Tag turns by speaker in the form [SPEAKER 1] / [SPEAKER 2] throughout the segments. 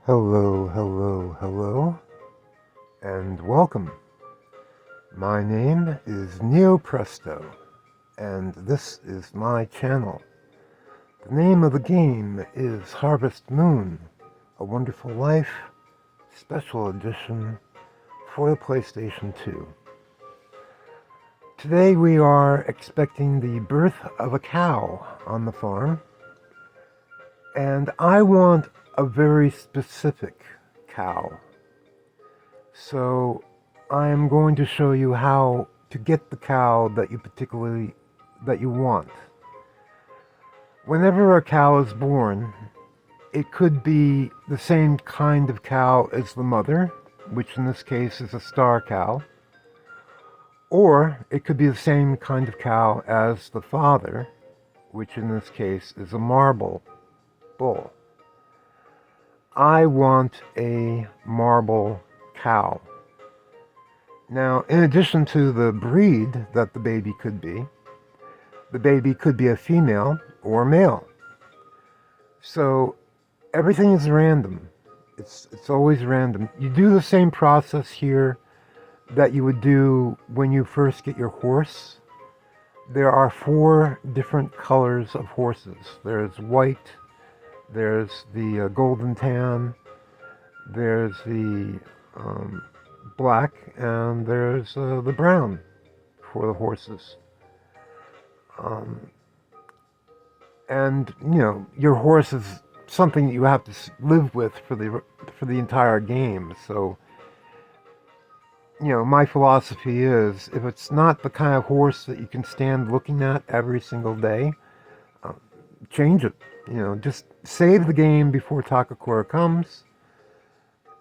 [SPEAKER 1] Hello, hello, hello, and welcome. My name is Neopresto, and this is my channel. The name of the game is Harvest Moon, A Wonderful Life, Special Edition for the PlayStation 2. Today we are expecting the birth of a cow on the farm, and I want a very specific cow. So I am going to show you how to get the cow that you want. Whenever a cow is born, it could be the same kind of cow as the mother, which in this case is a star cow, or it could be the same kind of cow as the father, which in this case is a marble bull. I want a marble cow. Now, in addition to the breed that the baby could be a female or male. So everything is random. It's always random. You do the same process here that you would do when you first get your horse. There are 4 different colors of horses. There's white, there's the golden tan, there's the black, and there's the brown for the horses. And your horse is something that you have to live with for the entire game. So my philosophy is, if it's not the kind of horse that you can stand looking at every single day, change it. Just save the game before Takakura comes,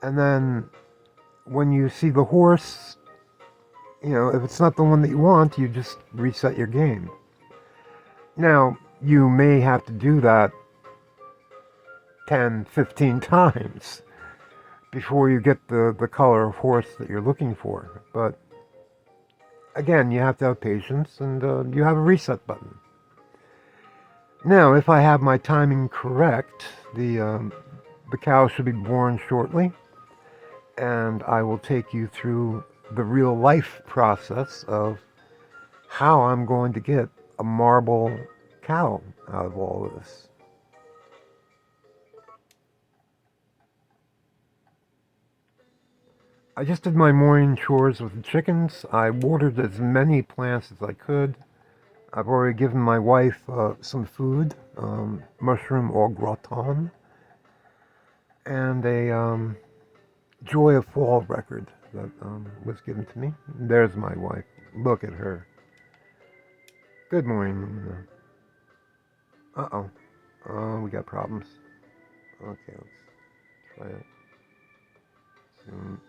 [SPEAKER 1] and then when you see the horse, if it's not the one that you want, you just reset your game. Now, you may have to do that 10, 15 times before you get the color of horse that you're looking for. But again, you have to have patience, and you have a reset button. Now, if I have my timing correct, the cow should be born shortly, and I will take you through the real life process of how I'm going to get a marble cow out of all of this. I just did my morning chores with the chickens. I watered as many plants as I could. I've already given my wife some food, mushroom au gratin, and a Joy of Fall record that was given to me. There's my wife. Look at her. Good morning. Uh-oh. Oh, we got problems. Okay, let's try it. Zoom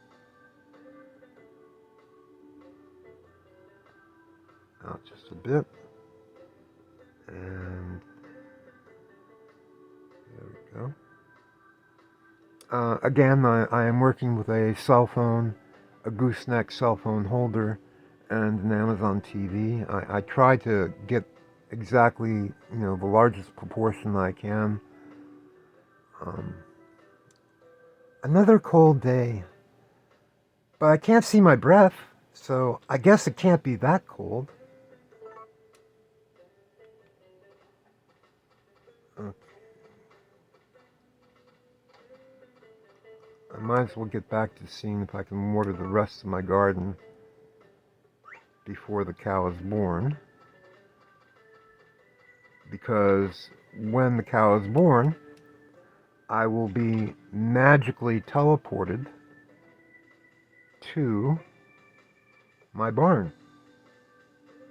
[SPEAKER 1] out just a bit. And there we go. Again, I am working with a cell phone, a gooseneck cell phone holder, and an Amazon TV. I try to get exactly, the largest proportion I can. Another cold day, but I can't see my breath, so I guess it can't be that cold. Okay. I might as well get back to seeing if I can water the rest of my garden before the cow is born. Because when the cow is born, I will be magically teleported to my barn,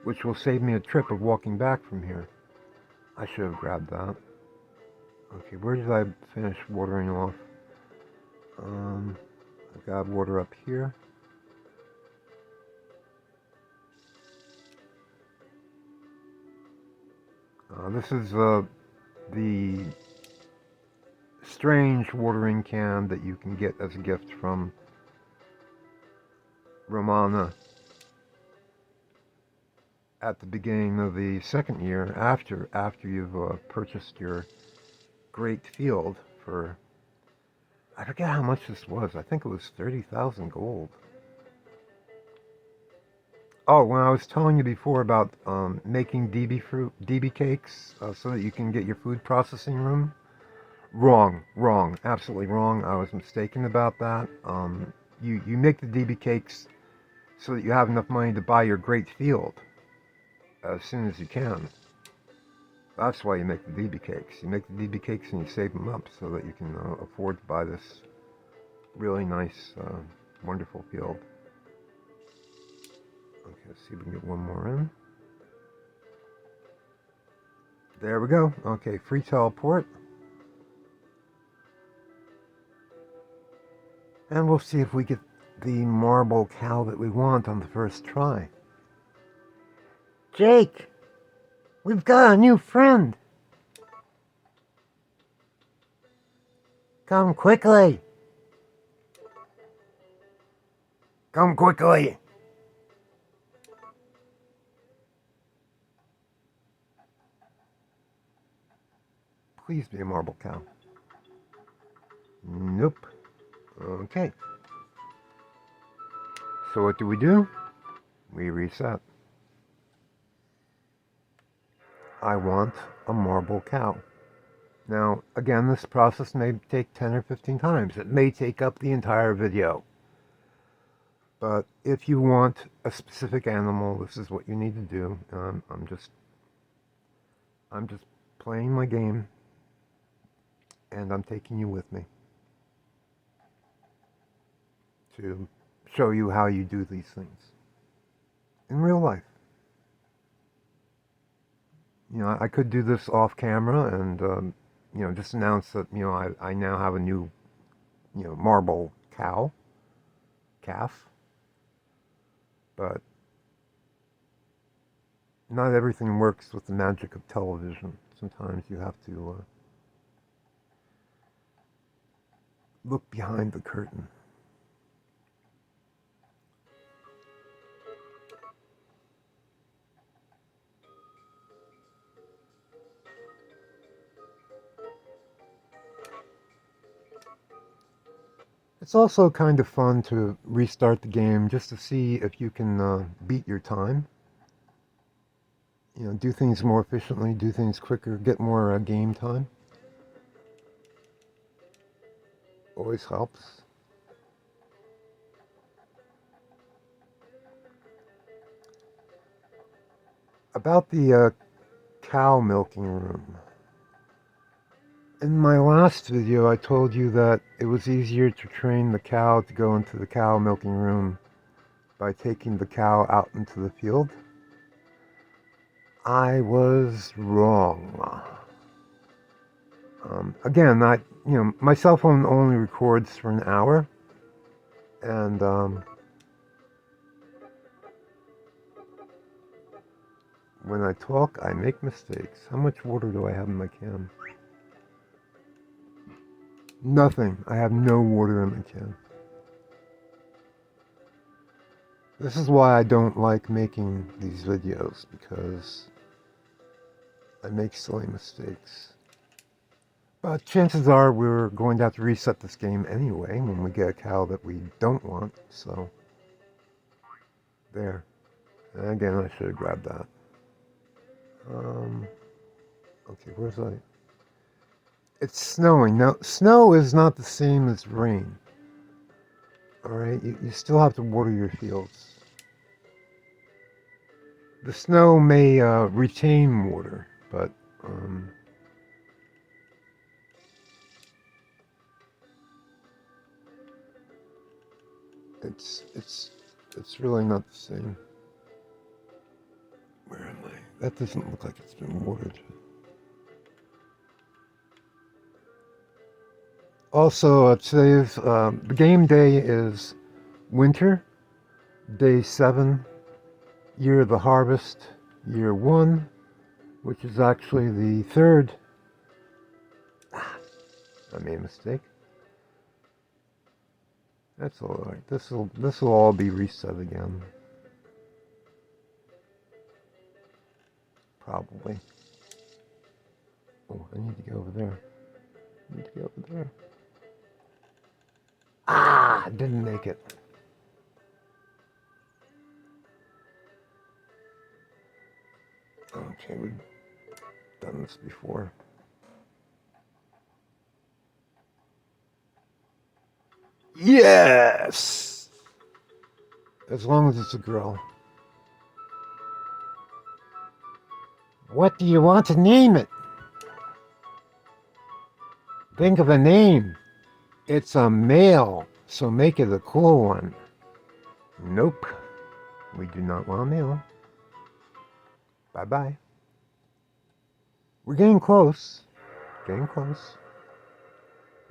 [SPEAKER 1] which will save me a trip of walking back from here. I should have grabbed that. Okay, where did I finish watering off? I've got water up here. This is the strange watering can that you can get as a gift from Romana at the beginning of the second year, after you've purchased your great field for, I I forget how much this was. I think it was 30,000 gold. Oh, when I was telling you before about making DB cakes so that you can get your food processing room, wrong, absolutely wrong. I was mistaken about that. You make the DB cakes so that you have enough money to buy your great field as soon as you can. That's why you make the DB cakes. You make the DB cakes and you save them up so that you can afford to buy this really nice, wonderful field. Okay, let's see if we can get one more in. There we go. Okay, free teleport. And we'll see if we get the marble cow that we want on the first try. Jake, we've got a new friend. Come quickly. Come quickly. Please be a marble cow. Nope. Okay. So what do? We reset. I want a marble cow. Now, again, this process may take 10 or 15 times. It may take up the entire video. But if you want a specific animal, this is what you need to do. I'm just playing my game, and I'm taking you with me to show you how you do these things in real life. You know, I could do this off camera and you know, just announce that, you know, I now have a new, you know, marble calf. But not everything works with the magic of television. Sometimes you have to look behind the curtain. It's also kind of fun to restart the game just to see if you can beat your time. You know, do things more efficiently, do things quicker, get more game time. Always helps. About the cow milking room. In my last video, I told you that it was easier to train the cow to go into the cow milking room by taking the cow out into the field. I was wrong. Again, my cell phone only records for an hour, and when I talk, I make mistakes. How much water do I have in my can? Nothing. I have no water in my can. This is why I don't like making these videos, because I make silly mistakes. But chances are we're going to have to reset this game anyway when we get a cow that we don't want, so there. And again, I should have grabbed that. Okay, where's I? It's snowing. Now, snow is not the same as rain. Alright, you still have to water your fields. The snow may retain water, but it's really not the same. Where am I? That doesn't look like it's been watered. Also, today's the game day is winter, day 7, year of the harvest, year 1, which is actually the 3rd. I made a mistake. That's all right. This will all be reset again. Probably. Oh, I need to get over there. I need to get over there. I didn't make it. Okay, we've done this before. Yes! As long as it's a girl. What do you want to name it? Think of a name. It's a male, so make it a cool one. Nope. We do not want a male. Bye-bye. We're getting close. Getting close.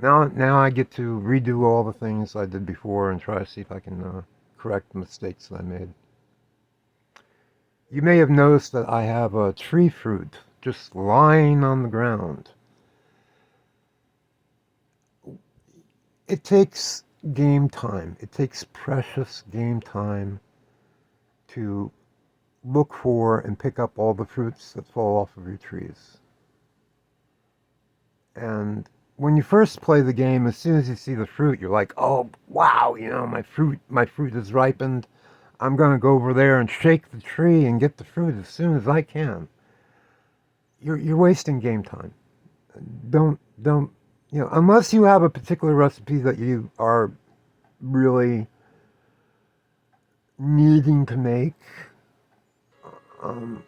[SPEAKER 1] Now I get to redo all the things I did before and try to see if I can correct the mistakes that I made. You may have noticed that I have a tree fruit just lying on the ground. It takes game time. It takes precious game time to look for and pick up all the fruits that fall off of your trees. And when you first play the game, as soon as you see the fruit, you're like, oh, wow, my fruit is ripened. I'm going to go over there and shake the tree and get the fruit as soon as I can. You're wasting game time. Don't, unless you have a particular recipe that you are really needing to make, um,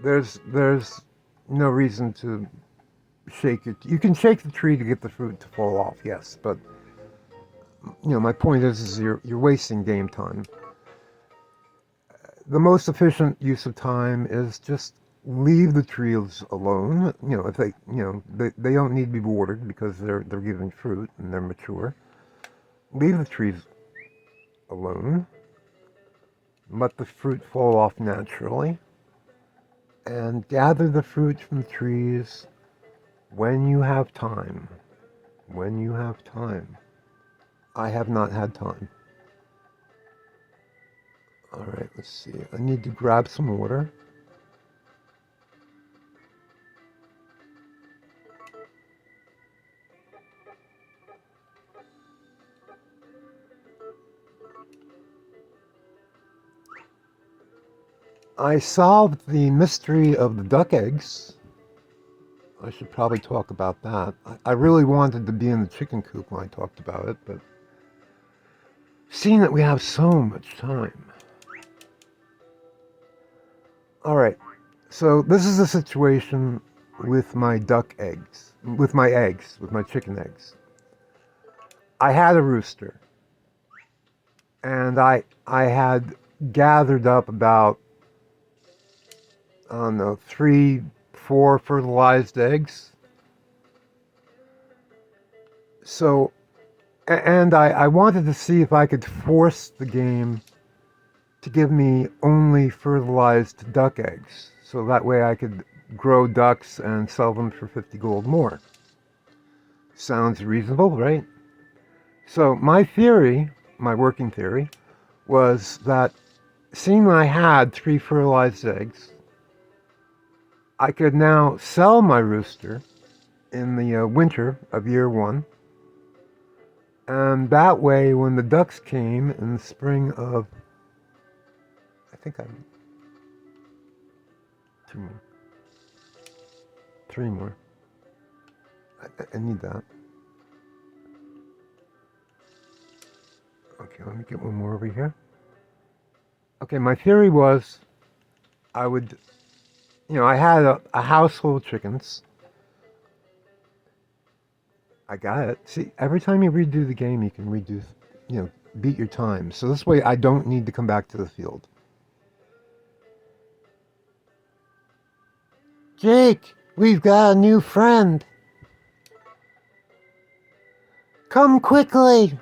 [SPEAKER 1] there's no reason to shake it. You can shake the tree to get the fruit to fall off, yes, but my point is you're wasting game time. The most efficient use of time is just leave the trees alone. If they don't need to be watered because they're giving fruit and they're mature. Leave the trees alone. Let the fruit fall off naturally, and gather the fruit from the trees when you have time. When you have time. I have not had time. Alright, let's see. I need to grab some water. I solved the mystery of the duck eggs. I should probably talk about that. I really wanted to be in the chicken coop when I talked about it, but seeing that we have so much time. Alright, so this is the situation with my duck eggs, with my chicken eggs. I had a rooster, and I had gathered up about, I don't know, 3-4 fertilized eggs. So, and I wanted to see if I could force the game to give me only fertilized duck eggs. So that way I could grow ducks and sell them for 50 gold more. Sounds reasonable, right? So my theory, my working theory, was that seeing I had 3 fertilized eggs, I could now sell my rooster in the winter of year 1. And that way, when the ducks came in the spring of, I think I 2 more, 3 more. I need that. Okay, let me get one more over here. Okay, my theory was I would, I had a house full of chickens. I got it. See, every time you redo the game, you can redo, beat your time. So this way I don't need to come back to the field. Jake, we've got a new friend. Come quickly.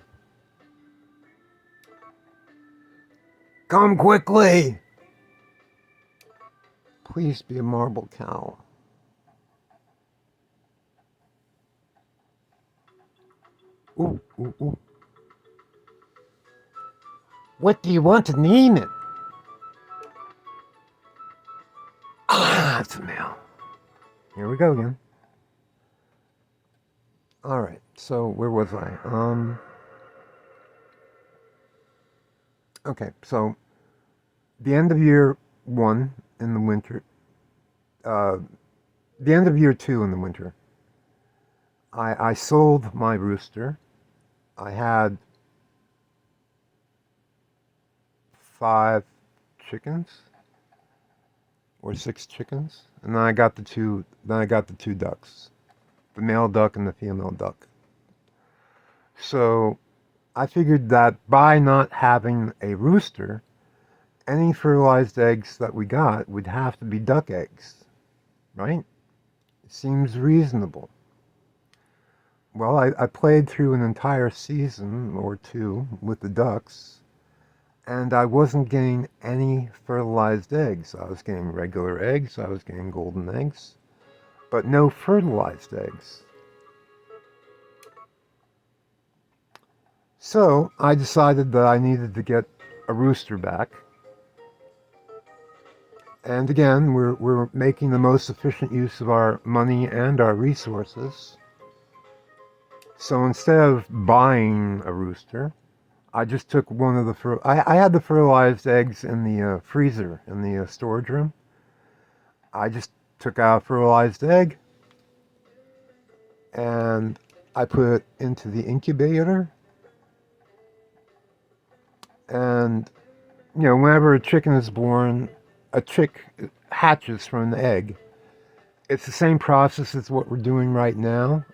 [SPEAKER 1] Come quickly. Please be a marble cow. Ooh, ooh, ooh. What do you want to name it? Ah, it's a male. Here we go again. Alright, so where was I? Okay, so the end of year one in the winter, uh, the end of year two in the winter, I sold my rooster. I had 5 chickens or 6 chickens, and then I got the two. Then I got the two ducks, the male duck and the female duck. So I figured that by not having a rooster, any fertilized eggs that we got would have to be duck eggs, right? It seems reasonable. Well, I played through an entire season or two with the ducks, and I wasn't getting any fertilized eggs. I was getting regular eggs, I was getting golden eggs, but no fertilized eggs. So I decided that I needed to get a rooster back. And again, we're making the most efficient use of our money and our resources. So instead of buying a rooster, I just took one of the I had the fertilized eggs in the freezer in the storage room. I just took out a fertilized egg and I put it into the incubator. And whenever a chicken is born, a chick hatches from an egg. It's the same process as what we're doing right now.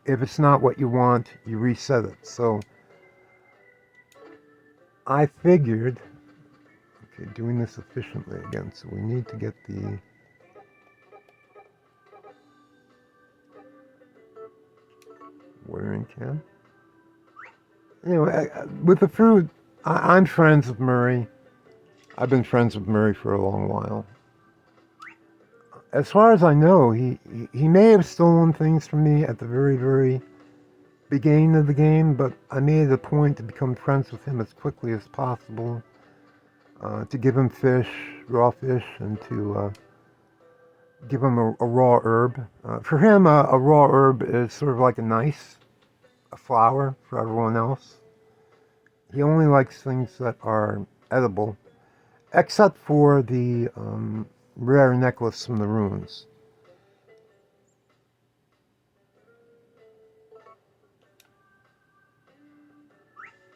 [SPEAKER 1] If it's not what you want, you reset it. So I figured, okay, doing this efficiently again. So we need to get the watering can. Anyway, with the fruit, I'm friends with Murray. I've been friends with Murray for a long while. As far as I know, he may have stolen things from me at the very, very beginning of the game, but I made it a point to become friends with him as quickly as possible, to give him fish, raw fish, and to give him a raw herb. For him, a raw herb is sort of like a flower for everyone else. He only likes things that are edible, except for the rare necklace from the ruins.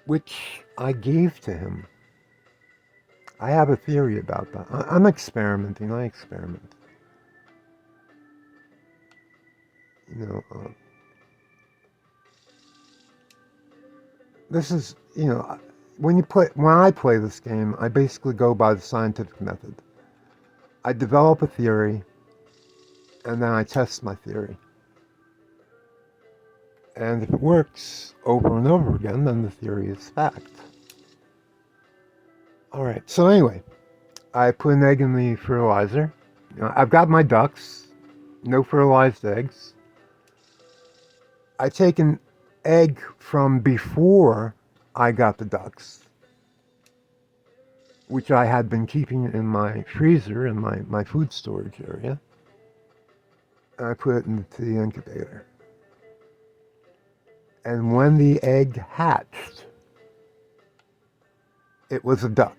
[SPEAKER 1] Which I gave to him. I have a theory about that. I'm experimenting. I experiment. You know, this is when I play this game, I basically go by the scientific method. I develop a theory, and then I test my theory. And if it works over and over again, then the theory is fact. All right. So anyway, I put an egg in the fertilizer. I've got my ducks. No fertilized eggs. I take an egg from before I got the ducks, which I had been keeping in my freezer in my food storage area. And I put it into the incubator. And when the egg hatched, it was a duck.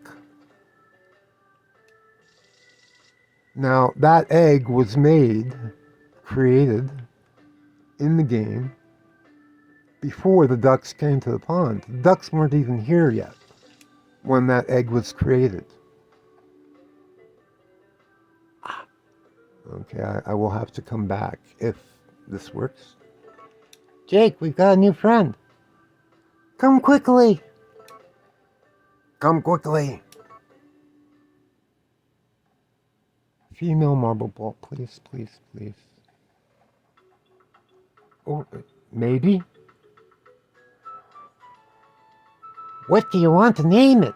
[SPEAKER 1] Now, that egg was created in the game before the ducks came to the pond. The ducks weren't even here yet when that egg was created. Okay, I will have to come back if this works. Jake, we've got a new friend. Come quickly. Come quickly. Female marble ball, please, please, please. Or maybe. What do you want to name it?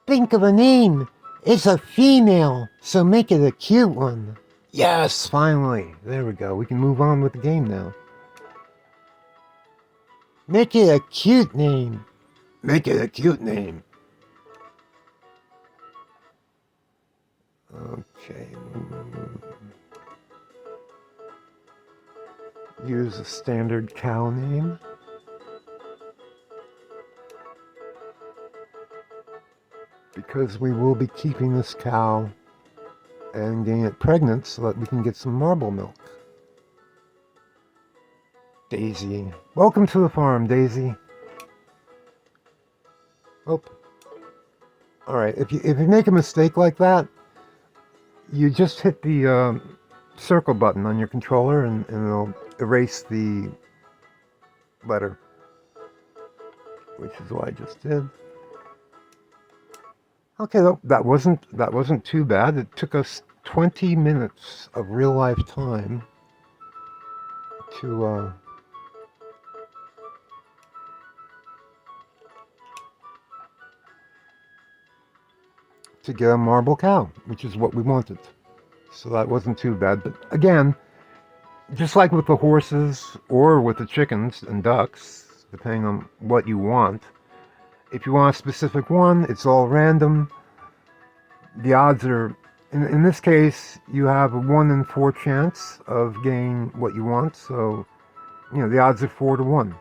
[SPEAKER 1] Think of a name. It's a female, so make it a cute one. Yes, finally. There we go. We can move on with the game now. Make it a cute name. Make it a cute name. Okay. Use a standard cow name. because we will be keeping this cow and getting it pregnant so that we can get some marble milk. Daisy. Welcome to the farm, Daisy. Oh. Alright, if you make a mistake like that, you just hit the circle button on your controller and it'll erase the letter, which is what I just did. Okay, that wasn't too bad. It took us 20 minutes of real life time to get a marble cow, which is what we wanted. So that wasn't too bad. But again, just like with the horses or with the chickens and ducks, depending on what you want, if you want a specific one, it's all random. The odds are, in this case, you have a 1 in 4 chance of getting what you want. So, the odds are 4 to 1.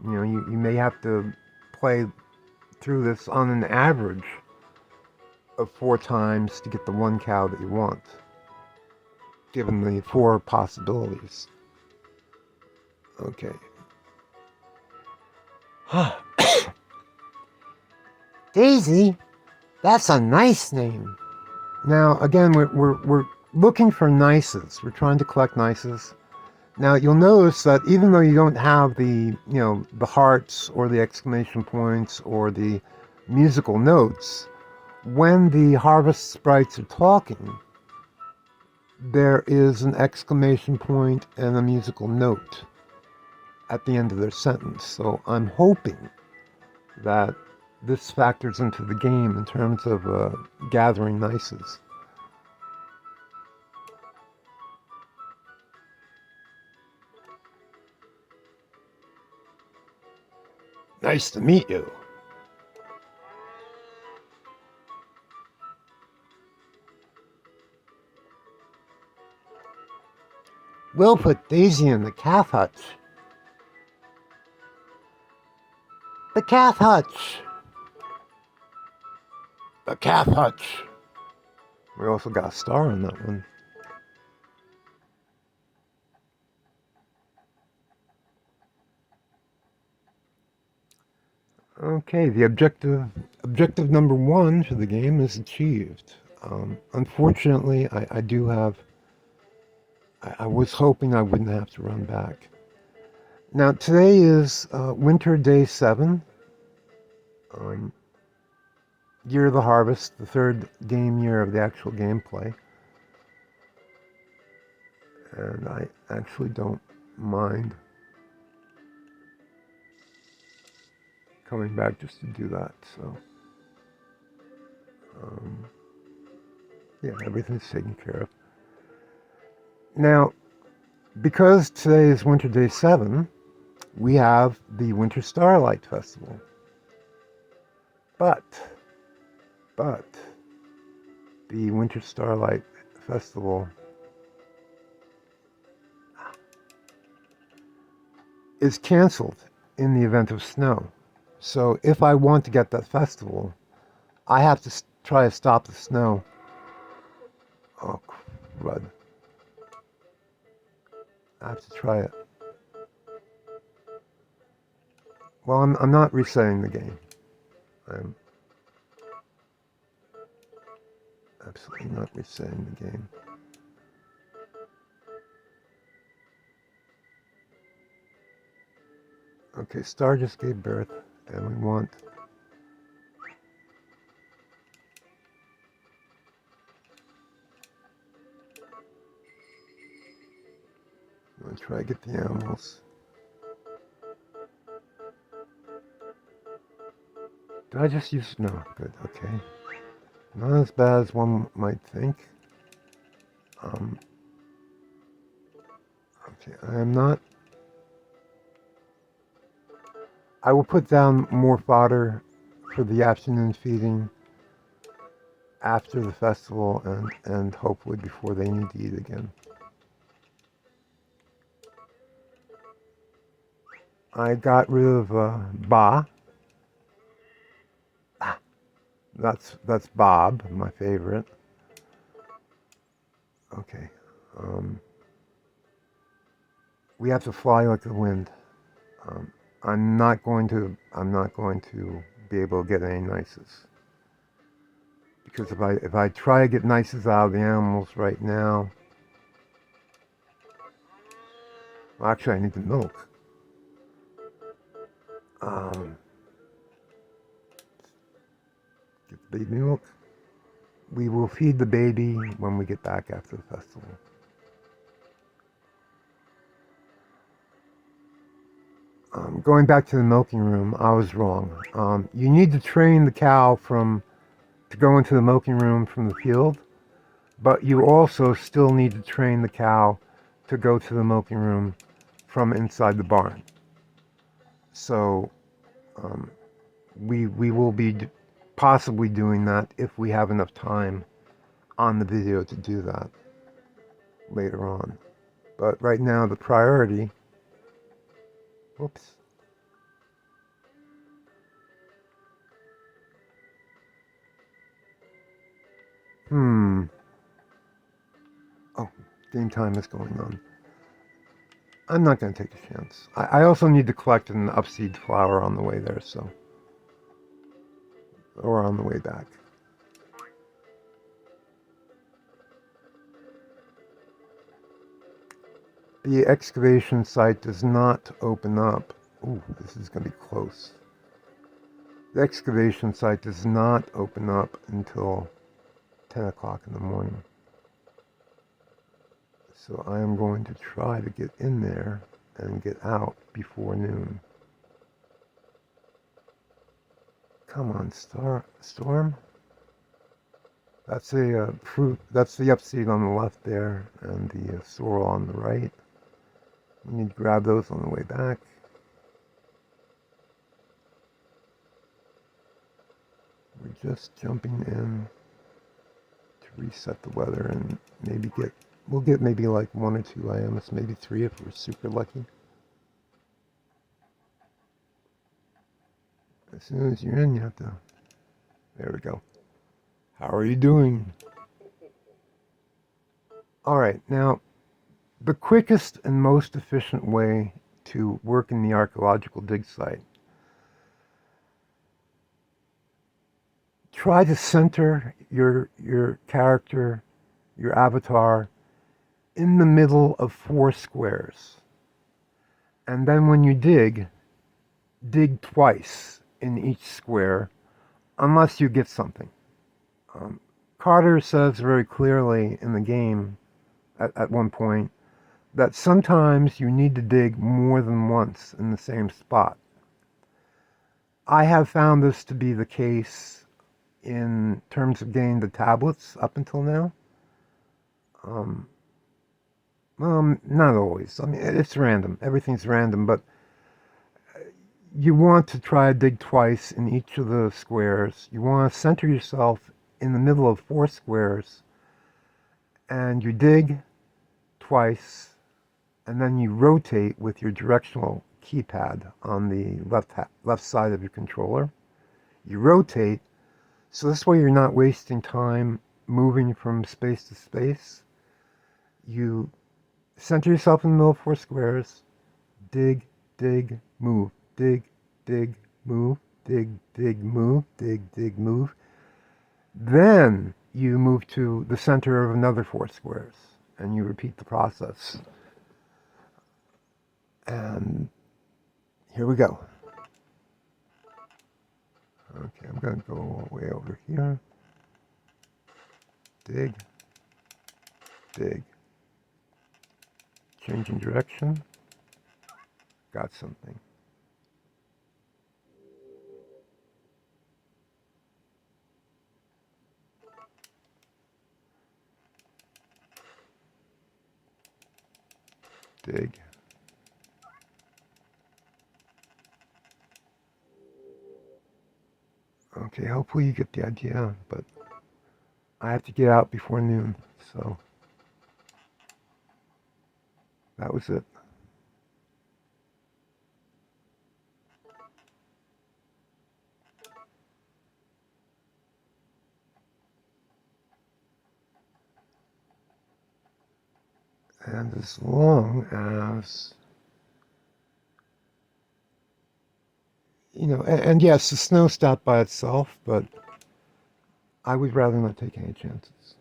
[SPEAKER 1] You may have to play through this on an average of 4 times to get the one cow that you want, given the 4 possibilities. Okay. Daisy, that's a nice name. Now, again, we're looking for nices. We're trying to collect nices. Now, you'll notice that even though you don't have the hearts or the exclamation points or the musical notes, when the harvest sprites are talking, there is an exclamation point and a musical note at the end of their sentence. So I'm hoping that this factors into the game in terms of gathering nices. Nice to meet you. We'll put Daisy in the calf hutch. The calf hutch. The calf hutch. We also got a star on that one. Okay, the objective number 1 for the game is achieved. Unfortunately, I do have. I was hoping I wouldn't have to run back. Now today is winter day 7. Year of the harvest, the 3rd game year of the actual gameplay. And I actually don't mind coming back just to do that. So, yeah, everything's taken care of. Now, because today is winter day 7, we have the Winter Starlight Festival. But, the Winter Starlight Festival is canceled in the event of snow. So if I want to get that festival, I have to try to stop the snow. Oh, crud. I have to try it. Well, I'm not resetting the game. I'm absolutely not resetting the game. Okay, Star just gave birth, and we want... I'm going to try to get the animals. Did I just use... No, good, okay. Not as bad as one might think. Okay, I am not... I will put down more fodder for the afternoon feeding after the festival and hopefully before they need to eat again. I got rid of Ba. That's Bob, my favorite. Okay. Um, we have to fly like the wind. Um, I'm not going to be able to get any nices because if I try to get nices out of the animals right now, well, actually I need the milk. Um, get the baby milk. We will feed the baby when we get back after the festival. Going back to the milking room, I was wrong. You need to train the cow to go into the milking room from the field, but you also still need to train the cow to go to the milking room from inside the barn. So um, we will be possibly doing that if we have enough time on the video to do that later on. But right now the priority, whoops, hmm, oh, game time is going on. I'm not going to take a chance. I also need to collect an upseed flower on the way there, so, or on the way back. The excavation site does not open up. Ooh, this is going to be close. The excavation site does not open up until 10 o'clock in the morning. So I am going to try to get in there and get out before noon. Come on, Storm. That's a fruit. That's the upseed on the left there, and the sorrel on the right. We need to grab those on the way back. We're just jumping in to reset the weather and we'll get maybe like 1 or 2 lambs, maybe 3 if we're super lucky. As soon as you're in, you have to. There we go. How are you doing? All right, now the quickest and most efficient way to work in the archaeological dig site. Try to center your character, your avatar, in the middle of 4 squares. And then when you dig twice in each square, unless you get something. Um, Carter says very clearly in the game at one point that sometimes you need to dig more than once in the same spot. I have found this to be the case in terms of getting the tablets up until now. Um, not always. I mean, it's random. Everything's random, but you want to try to dig twice in each of the squares. You want to center yourself in the middle of 4 squares, and you dig twice, and then you rotate with your directional keypad on the left side of your controller. You rotate, so this way you're not wasting time moving from space to space. You center yourself in the middle of 4 squares, dig, dig, move, dig, dig, move, dig, dig, move, dig, dig, move. Then you move to the center of another 4 squares, and you repeat the process. And here we go. Okay, I'm going to go way over here. Dig, dig. Changing direction. Got something. Dig. Okay, hopefully you get the idea, but I have to get out before noon, so that was it. as long as, and yes, the snow stopped by itself, but I would rather not take any chances.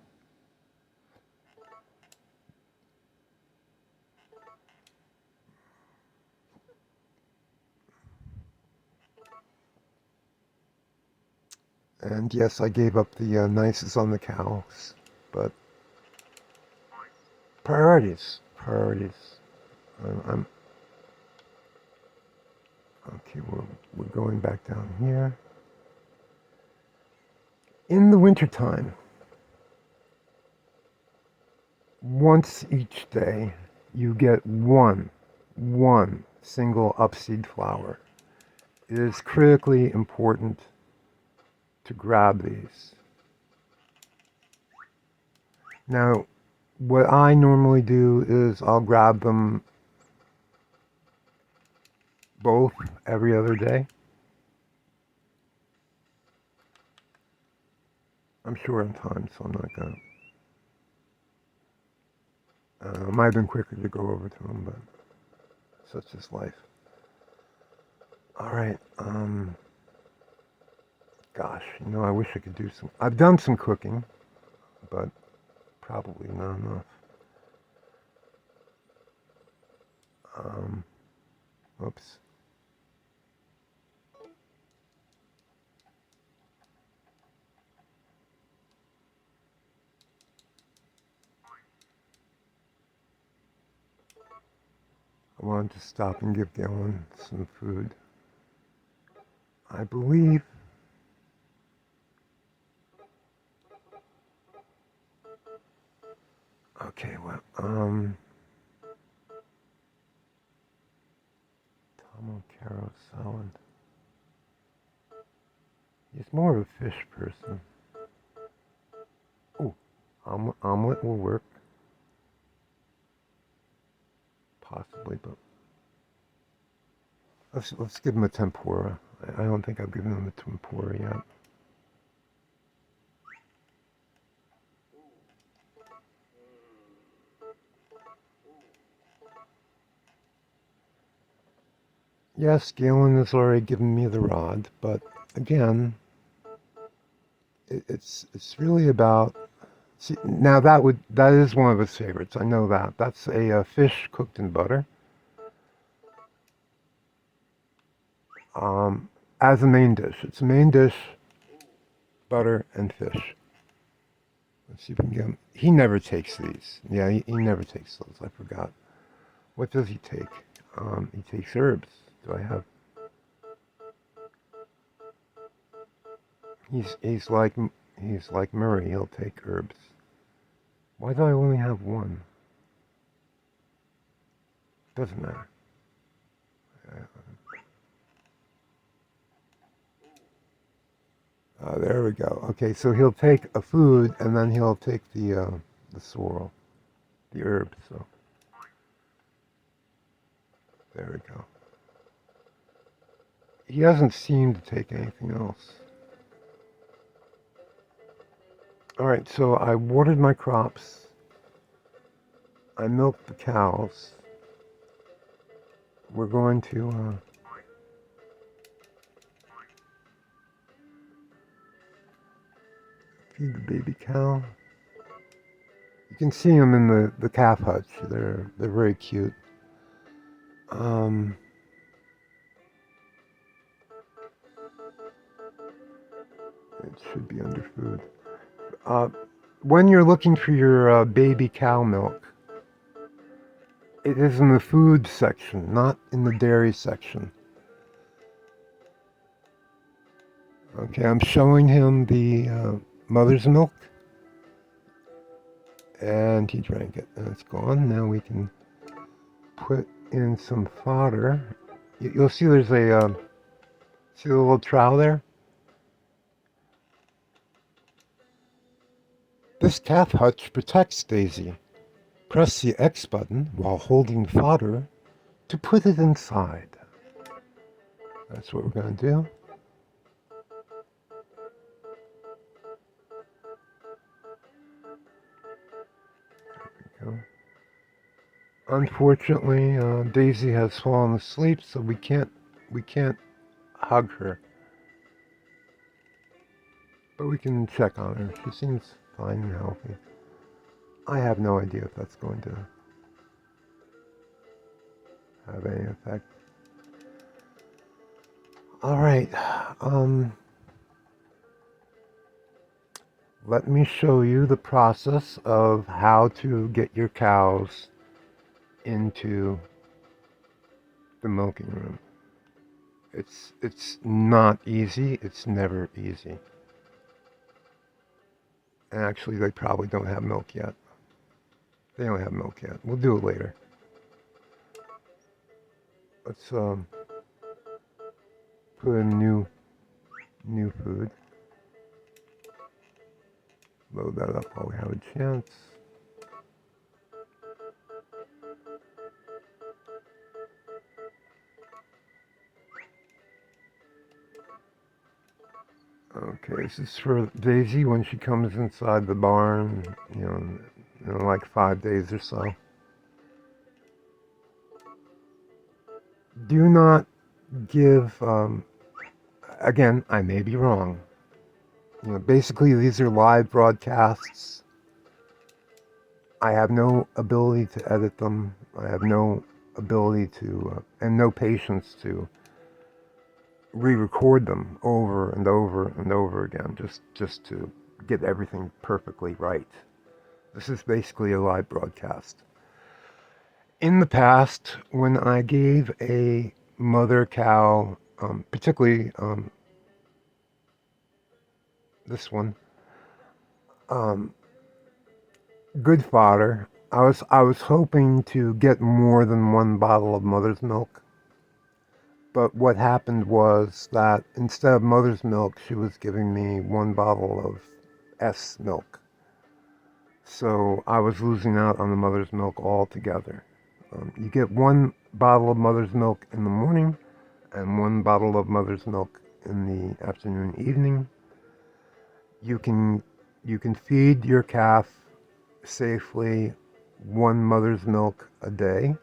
[SPEAKER 1] And yes, I gave up the nices on the cows, but priorities, priorities. I'm okay. We're going back down here. In the wintertime, once each day, you get one single upseed flower. It is critically important to grab these. Now, what I normally do is I'll grab them both every other day. I'm short on time, so I'm not gonna. It might have been quicker to go over to them, but such is life. All right. Gosh, I wish I could do some. I've done some cooking, but probably not enough. Um, Oops. I wanted to stop and give Galen some food. I believe. Okay, well, Tomo Caro salad. He's more of a fish person. Oh, omelet will work. Possibly, but let's give him a tempura. I don't think I've given him a tempura yet. Yes, Galen has already given me the rod, but again, it's really about. See, now that is one of his favorites. I know that. That's a fish cooked in butter. Um, as a main dish, it's a main dish, butter and fish. Let's see if we can get him. He never takes these. Yeah, he never takes those. I forgot. What does he take? He takes herbs. Do I have? He's like Murray. He'll take herbs. Why do I only have one? Doesn't matter. There we go. Okay, so he'll take a food and then he'll take the sorrel, the herb. So there we go. He doesn't seem to take anything else. All right, so I watered my crops. I milked the cows. We're going to feed the baby cow. You can see them in the calf hutch. They're very cute. Um, it should be under food. When you're looking for your baby cow milk, it is in the food section, not in the dairy section. Okay, I'm showing him the mother's milk, and he drank it, and it's gone. Now we can put in some fodder. You'll see there's a see the little trowel there. This calf hutch protects Daisy. Press the X button while holding fodder to put it inside. That's what we're going to do. There we go. Unfortunately, Daisy has fallen asleep, so we can't hug her, but we can check on her. She seems fine and healthy. I have no idea if that's going to have any effect. All right. Um, Let me show you the process of how to get your cows into the milking room. It's not easy. It's never easy. And actually, they probably don't have milk yet. They don't have milk yet. We'll do it later. Let's put in new food. Load that up while we have a chance. Okay, this is for Daisy when she comes inside the barn, in like 5 days or so. Do not give, again, I may be wrong. Basically, these are live broadcasts. I have no ability to edit them. I have no ability to, and no patience to re-record them over and over and over again, just to get everything perfectly right. This is basically a live broadcast. In the past, when I gave a mother cow, particularly this one, um, good fodder, I was hoping to get more than one bottle of mother's milk. But what happened was that instead of mother's milk, she was giving me one bottle of S milk. So I was losing out on the mother's milk altogether. You get one bottle of mother's milk in the morning and one bottle of mother's milk in the afternoon, evening. You can feed your calf safely one mother's milk a day,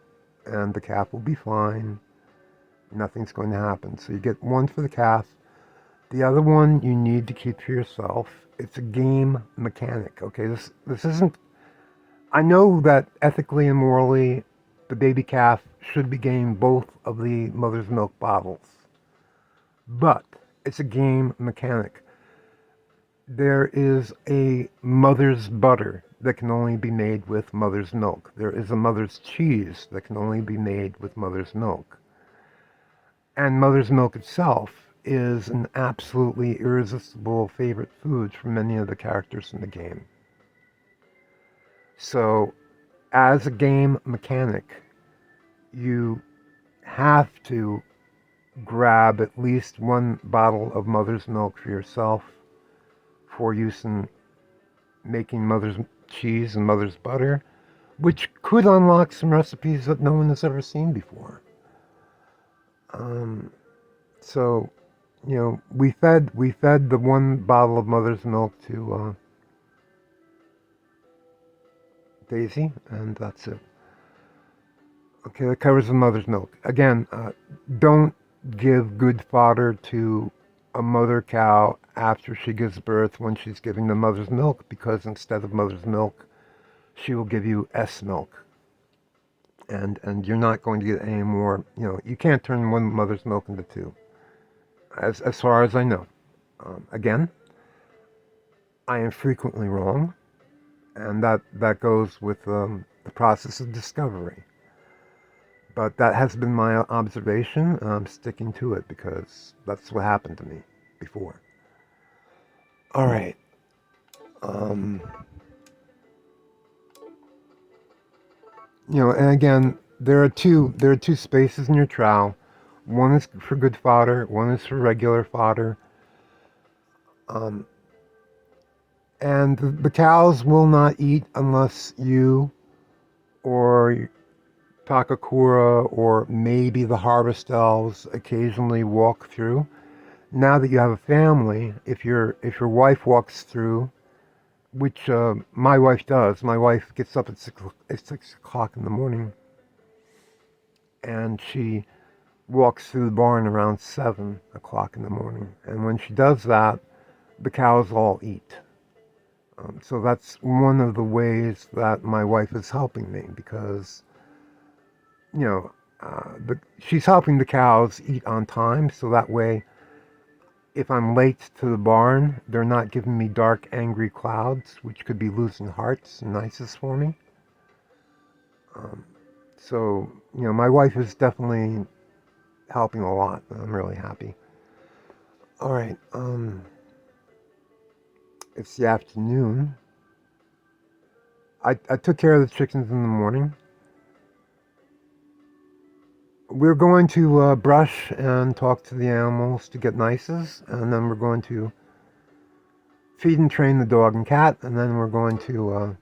[SPEAKER 1] and the calf will be fine. Nothing's going to happen. So you get one for the calf. The other one you need to keep for yourself. It's a game mechanic. Okay, this isn't. I know that ethically and morally, the baby calf should be getting both of the mother's milk bottles, but it's a game mechanic. There is a mother's butter that can only be made with mother's milk. There is a mother's cheese that can only be made with mother's milk. And mother's milk itself is an absolutely irresistible favorite food for many of the characters in the game. So, as a game mechanic, you have to grab at least one bottle of mother's milk for yourself for use in making mother's cheese and mother's butter, which could unlock some recipes that no one has ever seen before. So, we fed the one bottle of mother's milk to Daisy, and that's it. Okay, that covers the mother's milk. Again, don't give good fodder to a mother cow after she gives birth when she's giving the mother's milk, because instead of mother's milk, she will give you S milk. And you're not going to get any more. You can't turn one mother's milk into two, as far as I know. Again, I am frequently wrong, and that goes with the process of discovery. But that has been my observation, and I'm sticking to it because that's what happened to me before. All right. Um, and again, there are two spaces in your trowel. One is for good fodder. One is for regular fodder. Um, and the cows will not eat unless you or Takakura or maybe the harvest elves occasionally walk through. Now that you have a family, if your wife walks through, which my wife does, my wife gets up at 6 o'clock in the morning and she walks through the barn around 7 o'clock in the morning. And when she does that, the cows all eat. So that's one of the ways that my wife is helping me because, you know, she's helping the cows eat on time. So that way, if I'm late to the barn, they're not giving me dark, angry clouds, which could be losing hearts and nices for me. Um, so, my wife is definitely helping a lot. I'm really happy. All right. It's the afternoon. I took care of the chickens in the morning. We're going to brush and talk to the animals to get nices, and then we're going to feed and train the dog and cat, and then we're going to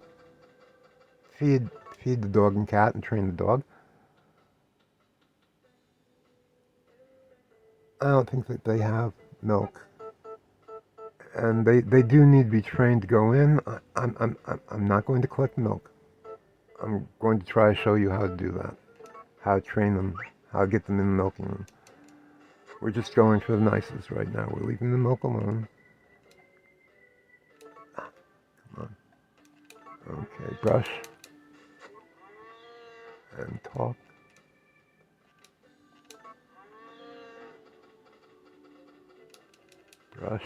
[SPEAKER 1] feed feed the dog and cat and train the dog. I don't think that they have milk, and they do need to be trained to go in. I'm not going to collect milk. I'm going to try to show you how to do that, how to train them, how to get them in the milking room. We're just going for the nices right now. We're leaving the milk alone. Come on. Okay, brush and talk. Brush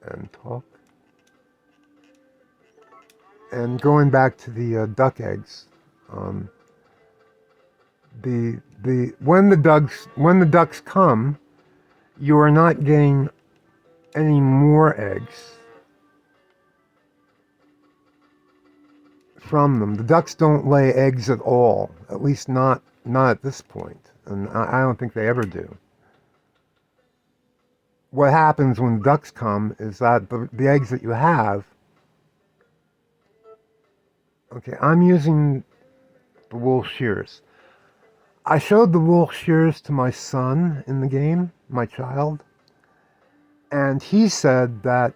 [SPEAKER 1] and talk. And going back to the duck eggs, um, when the ducks come, you are not getting any more eggs from them. The ducks don't lay eggs at all, at least not at this point, and I don't think they ever do. What happens when ducks come is that the eggs that you have. Okay, I'm using the wool shears. I showed the wool shears to my son in the game, my child, and he said that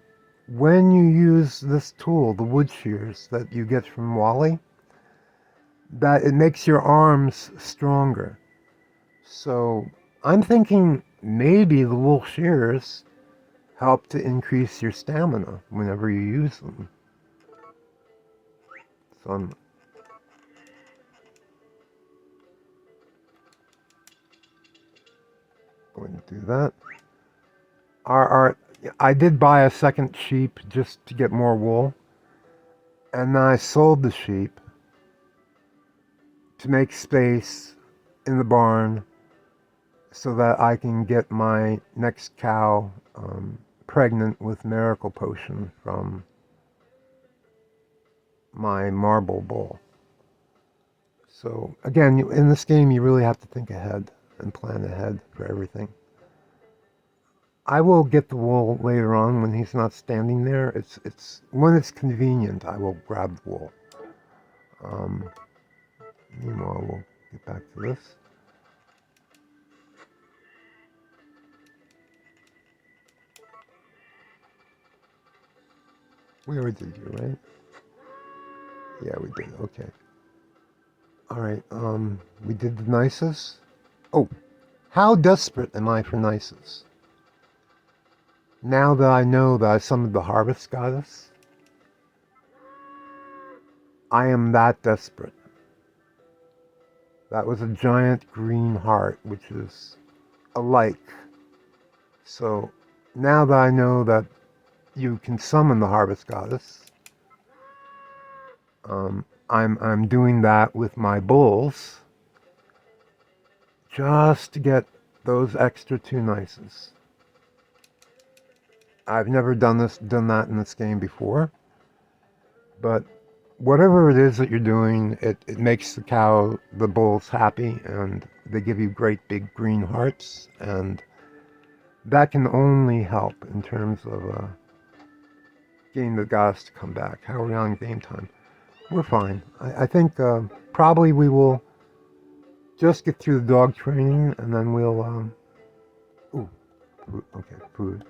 [SPEAKER 1] when you use this tool, the wood shears that you get from Wally, that it makes your arms stronger. So I'm thinking maybe the wool shears help to increase your stamina whenever you use them. So I'm going to do that. I did buy a second sheep just to get more wool, and then I sold the sheep to make space in the barn so that I can get my next cow pregnant with Miracle Potion from my marble bowl. So again, in this game, you really have to think ahead and plan ahead for everything. I will get the wool later on when he's not standing there. It's when it's convenient. I will grab the wool. Um, Meanwhile, we'll get back to this. We already did you, right? Yeah, we did. Okay. All right. We did the nices. Oh, how desperate am I for nices? Now that I know that I summoned the Harvest Goddess, I am that desperate. That was a giant green heart, which is a like. So now that I know that you can summon the Harvest Goddess, I'm doing that with my bulls just to get those extra 2 nices. I've never done that in this game before, but whatever it is that you're doing, it makes the bulls happy, and they give you great big green hearts, and that can only help in terms of getting the goddess to come back. How are we on game time? We're fine. I think probably we will just get through the dog training, and then we'll ooh, okay, food.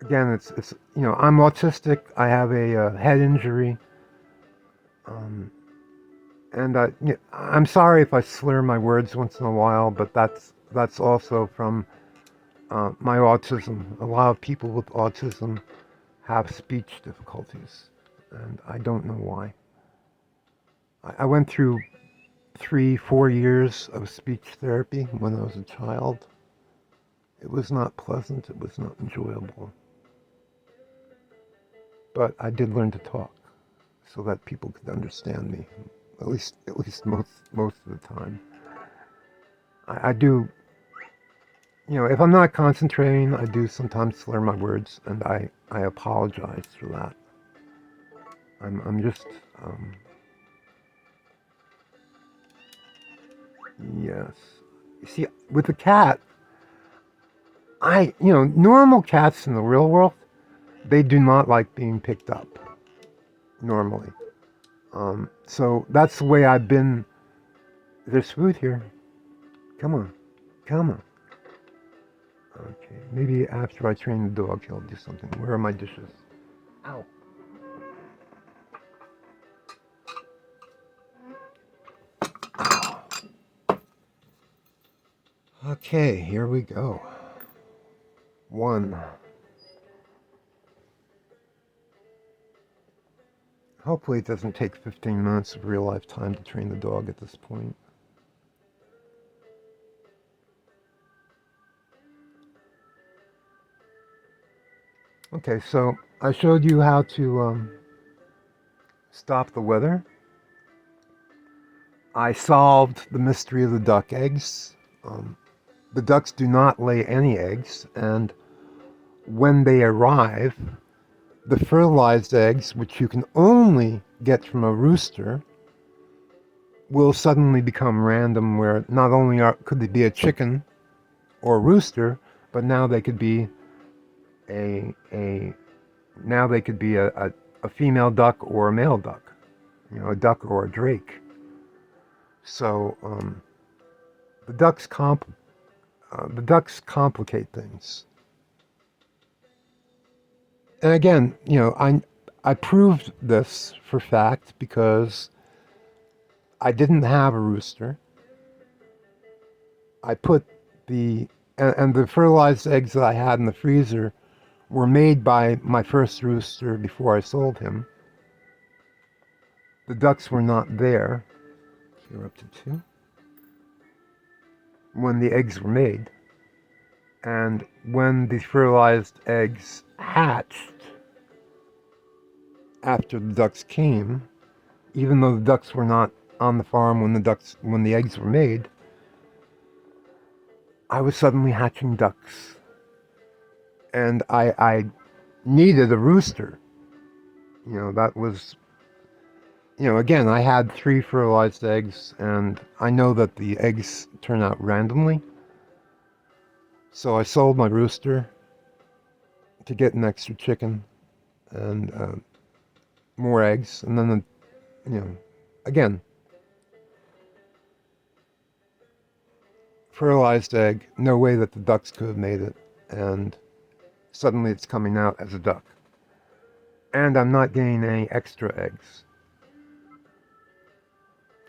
[SPEAKER 1] Again, it's I'm autistic. I have a head injury, And I'm sorry if I slur my words once in a while, but that's also from my autism. A lot of people with autism have speech difficulties, and I don't know why. I went through 3, 4 years of speech therapy when I was a child. It was not pleasant. It was not enjoyable. But I did learn to talk so that people could understand me. At least most of the time. I do, if I'm not concentrating, I do sometimes slur my words, and I apologize for that. I'm just, yes. You see, with the cat, normal cats in the real world, they do not like being picked up, normally. So that's the way I've been. There's food here. Come on. Come on. Okay. Maybe after I train the dog, he'll do something. Where are my dishes? Ow. Okay, here we go. 1. Hopefully it doesn't take 15 minutes of real life time to train the dog at this point. Okay, so I showed you how to stop the weather. I solved the mystery of the duck eggs. The ducks do not lay any eggs, and when they arrive, the fertilized eggs, which you can only get from a rooster, will suddenly become random, where not only could they be a chicken or a rooster, but now they could be a female duck or a male duck, a duck or a drake. So the ducks complicate things. And again, I proved this for fact because I didn't have a rooster. I put and the fertilized eggs that I had in the freezer were made by my first rooster before I sold him. The ducks were not there. You're up to 2. When the eggs were made. And when the fertilized eggs hatched, after the ducks came, even though the ducks were not on the farm when the eggs were made, I was suddenly hatching ducks. And I needed a rooster. That was, again, I had 3 fertilized eggs, and I know that the eggs turn out randomly. So I sold my rooster to get an extra chicken and more eggs. And then, again, fertilized egg, no way that the ducks could have made it. And suddenly it's coming out as a duck. And I'm not getting any extra eggs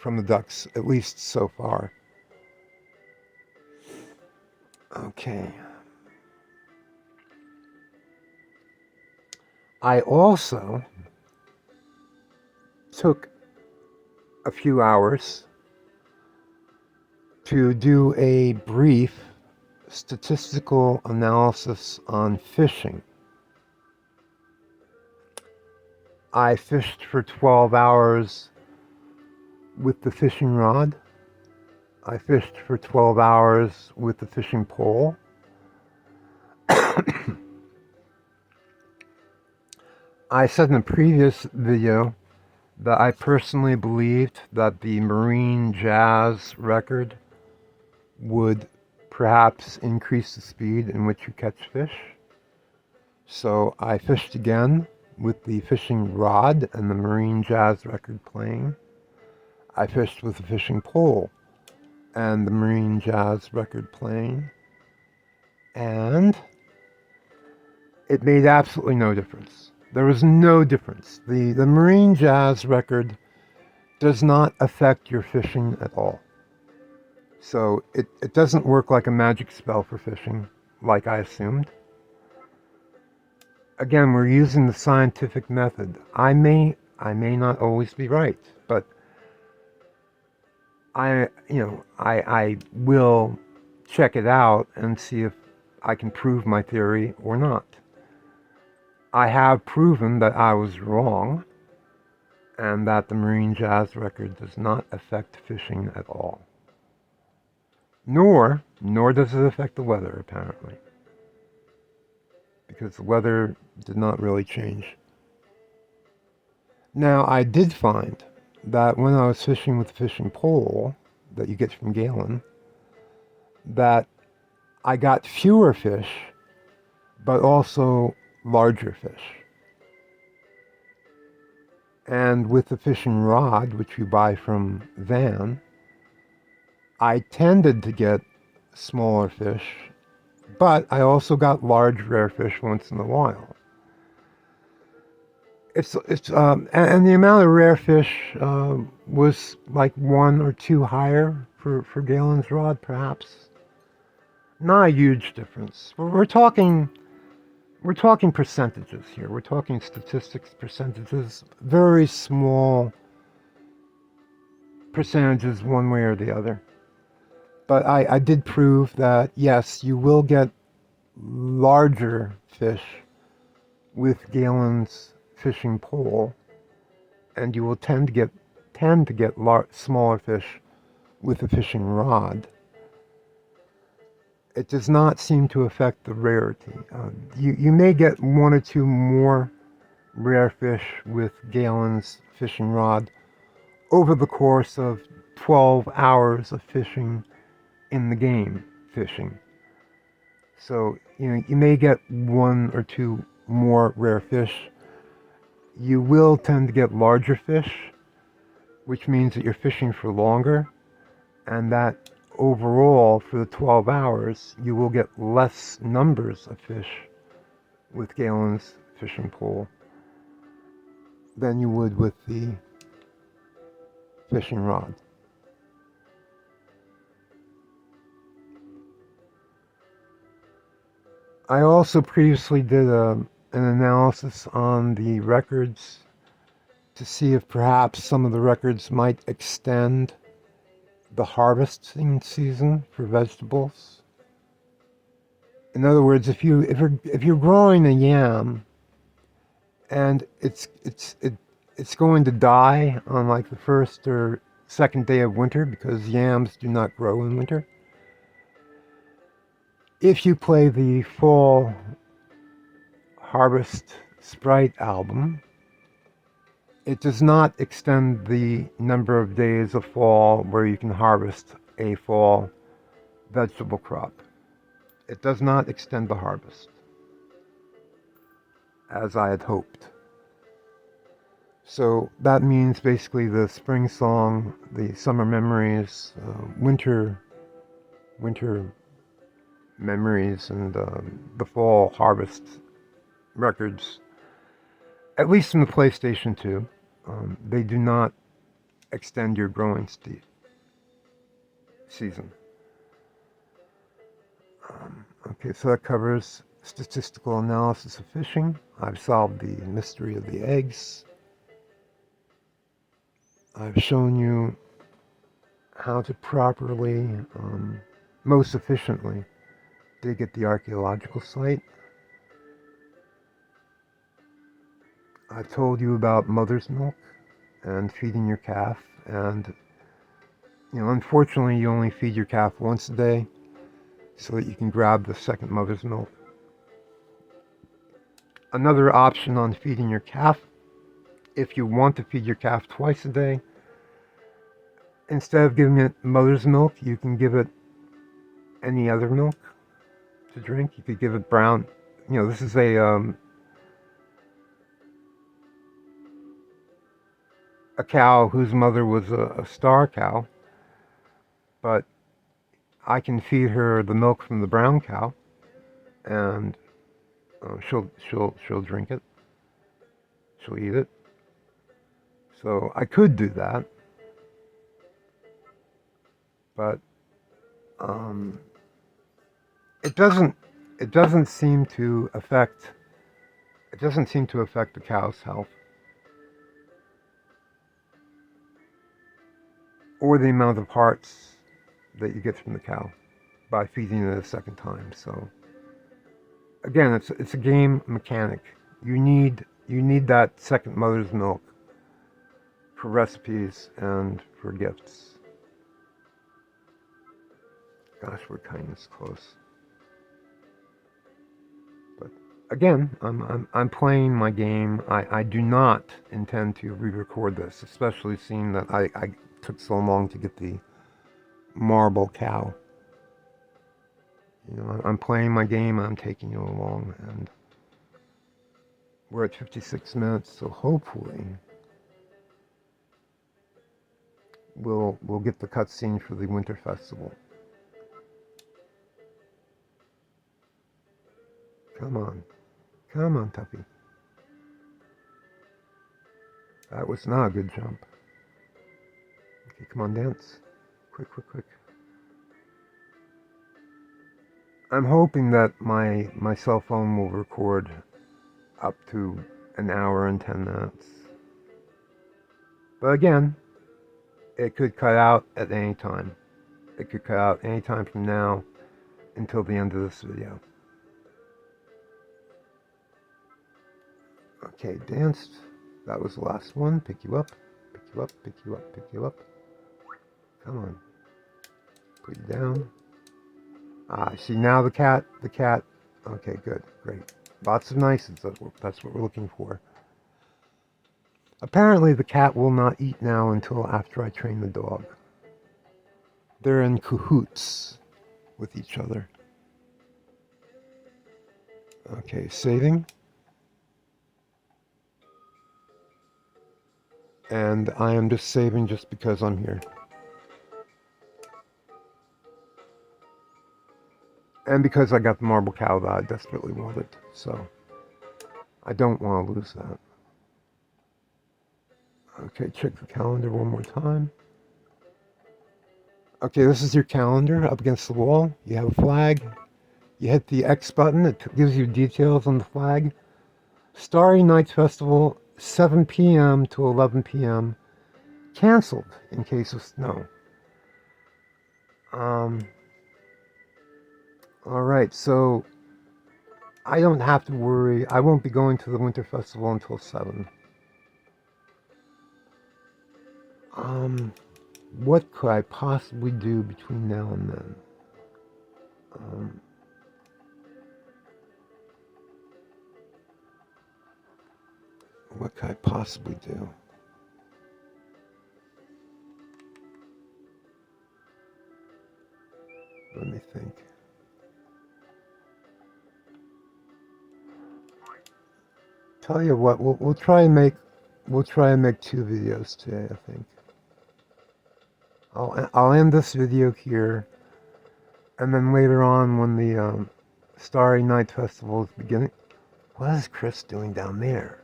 [SPEAKER 1] from the ducks, at least so far. Okay. I also took a few hours to do a brief statistical analysis on fishing. I fished for 12 hours with the fishing rod. I fished for 12 hours with the fishing pole. I said in a previous video that I personally believed that the marine jazz record would perhaps increase the speed in which you catch fish. So I fished again with the fishing rod and the marine jazz record playing. I fished with the fishing pole and the marine jazz record playing. And it made absolutely no difference. There was no difference. The marine jazz record does not affect your fishing at all. So it doesn't work like a magic spell for fishing, like I assumed. Again, we're using the scientific method. I may not always be right, but I will check it out and see if I can prove my theory or not. I have proven that I was wrong and that the marine jazz record does not affect fishing at all. Nor does it affect the weather, apparently, because the weather did not really change. Now, I did find that when I was fishing with the fishing pole that you get from Galen, that I got fewer fish, but also larger fish. And with the fishing rod, which you buy from Van, I tended to get smaller fish, but I also got large rare fish once in a while. And the amount of rare fish was like one or two higher for Galen's rod, perhaps. Not a huge difference. We're talking percentages here. We're talking statistics percentages, very small percentages one way or the other. But I did prove that yes, you will get larger fish with Galen's fishing pole, and you will tend to get smaller fish with a fishing rod. It does not seem to affect the rarity. You may get one or two more rare fish with Galen's fishing rod over the course of 12 hours of fishing in the game fishing. So, you may get one or two more rare fish. You will tend to get larger fish, which means that you're fishing for longer, and that overall, for the 12 hours, you will get less numbers of fish with Galen's fishing pole than you would with the fishing rod. I also previously did an analysis on the records to see if perhaps some of the records might extend the harvesting season for vegetables. In other words, if you're growing a yam and it's going to die on like the first or second day of winter because yams do not grow in winter, if you play the fall harvest sprite album, it does not extend the number of days of fall where you can harvest a fall vegetable crop. It does not extend the harvest, as I had hoped. So that means basically the spring song, the summer memories, winter memories, and the fall harvest records, at least in the PlayStation 2, they do not extend your growing season. Okay, so that covers statistical analysis of fishing. I've solved the mystery of the eggs. I've shown you how to properly, most efficiently, dig at the archaeological site. I've told you about mother's milk and feeding your calf, and unfortunately you only feed your calf once a day so that you can grab the second mother's milk. Another option on feeding your calf, if you want to feed your calf twice a day, instead of giving it mother's milk, you can give it any other milk to drink. You could give it brown. This is a cow whose mother was a star cow, but I can feed her the milk from the brown cow, and she'll drink it. She'll eat it. So I could do that. but um, it doesn't it doesn't seem to affect it doesn't seem to affect the cow's health or the amount of hearts that you get from the cow by feeding it a second time. So again, it's a game mechanic. You need that second mother's milk for recipes and for gifts. Gosh, we're kind of close. But again, I'm playing my game. I do not intend to re-record this, especially seeing that I took so long to get the marble cow. You know, I'm playing my game. I'm taking you along, and we're at 56 minutes. So hopefully, we'll get the cutscene for the Winter Festival. Come on, come on, Tuppy. That was not a good jump. Okay, come on, dance. Quick, quick, quick. I'm hoping that my cell phone will record up to an hour and 10 minutes. But again, it could cut out at any time. It could cut out any time from now until the end of this video. Okay, danced. That was the last one. Pick you up, pick you up, pick you up, pick you up. Come on. Put you down. Ah, see now the cat. Okay, good, great. Lots of nices. That's what we're looking for. Apparently the cat will not eat now until after I train the dog. They're in cahoots with each other. Okay, saving. And I am just saving just because I'm here. And because I got the marble cow that I desperately wanted. So I don't want to lose that. Okay, check the calendar one more time. Okay, this is your calendar up against the wall. You have a flag. You hit the X button. It gives you details on the flag. Starry Nights Festival, 7 p.m. to 11 p.m. Canceled in case of snow. Alright, so I don't have to worry. I won't be going to the Winter Festival until 7. What could I possibly do between now and then? What could I possibly do? Let me think. Tell you what, we'll try and make 2 videos today. I think I'll end this video here, and then later on when the Starry Night Festival is beginning. What is Chris doing down there?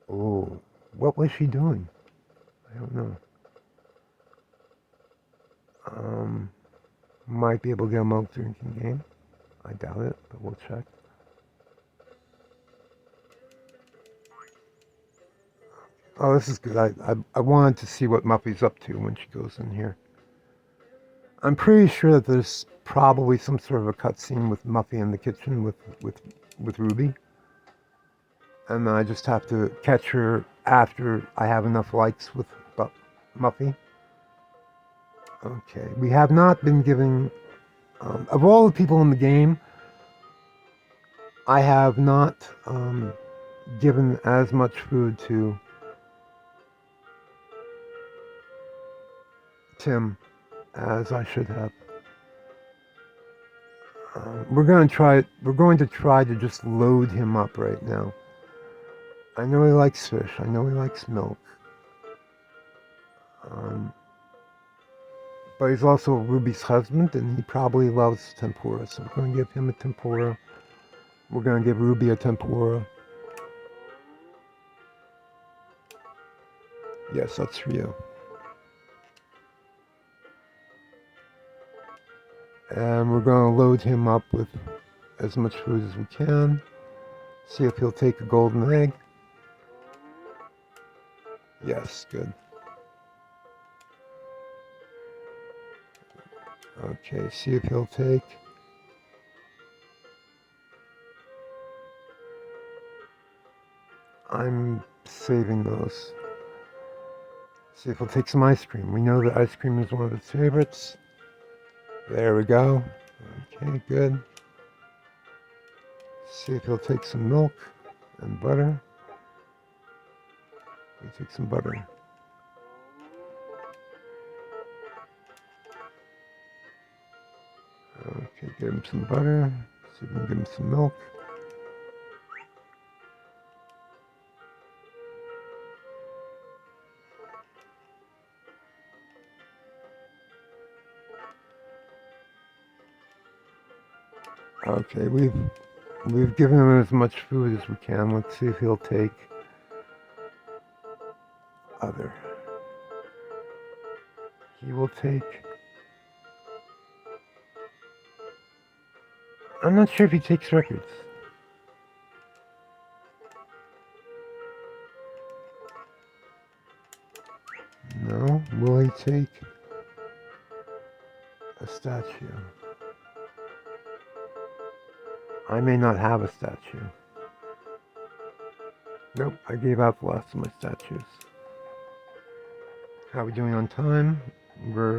[SPEAKER 1] Oh, what was she doing? I don't know. Might be able to get a milk drinking game. I doubt it, but we'll check. Oh, this is good. I wanted to see what Muffy's up to when she goes in here. I'm pretty sure that there's probably some sort of a cutscene with Muffy in the kitchen with Ruby. And I just have to catch her after I have enough likes with Muffy. Okay, we have not been giving... of all the people in the game, I have not given as much food to Tim as I should have. We're going to try to just load him up right now. I know he likes fish. I know he likes milk. But he's also Ruby's husband, and he probably loves tempura. So we're going to give him a tempura. We're going to give Ruby a tempura. Yes, that's for you. And we're going to load him up with as much food as we can. See if he'll take a golden egg. Yes, good. Okay, see if he'll take. I'm saving those. See if he'll take some ice cream. We know that ice cream is one of his favorites. There we go. Okay, good. See if he'll take some milk and butter. He'll take some butter. Okay, give him some butter. See if we can give him some milk. Okay, we've given him as much food as we can. Let's see if he'll take other. He will take. I'm not sure if he takes records. No. Will he take a statue? I may not have a statue. Nope, I gave out the last of my statues. How are we doing on time? We're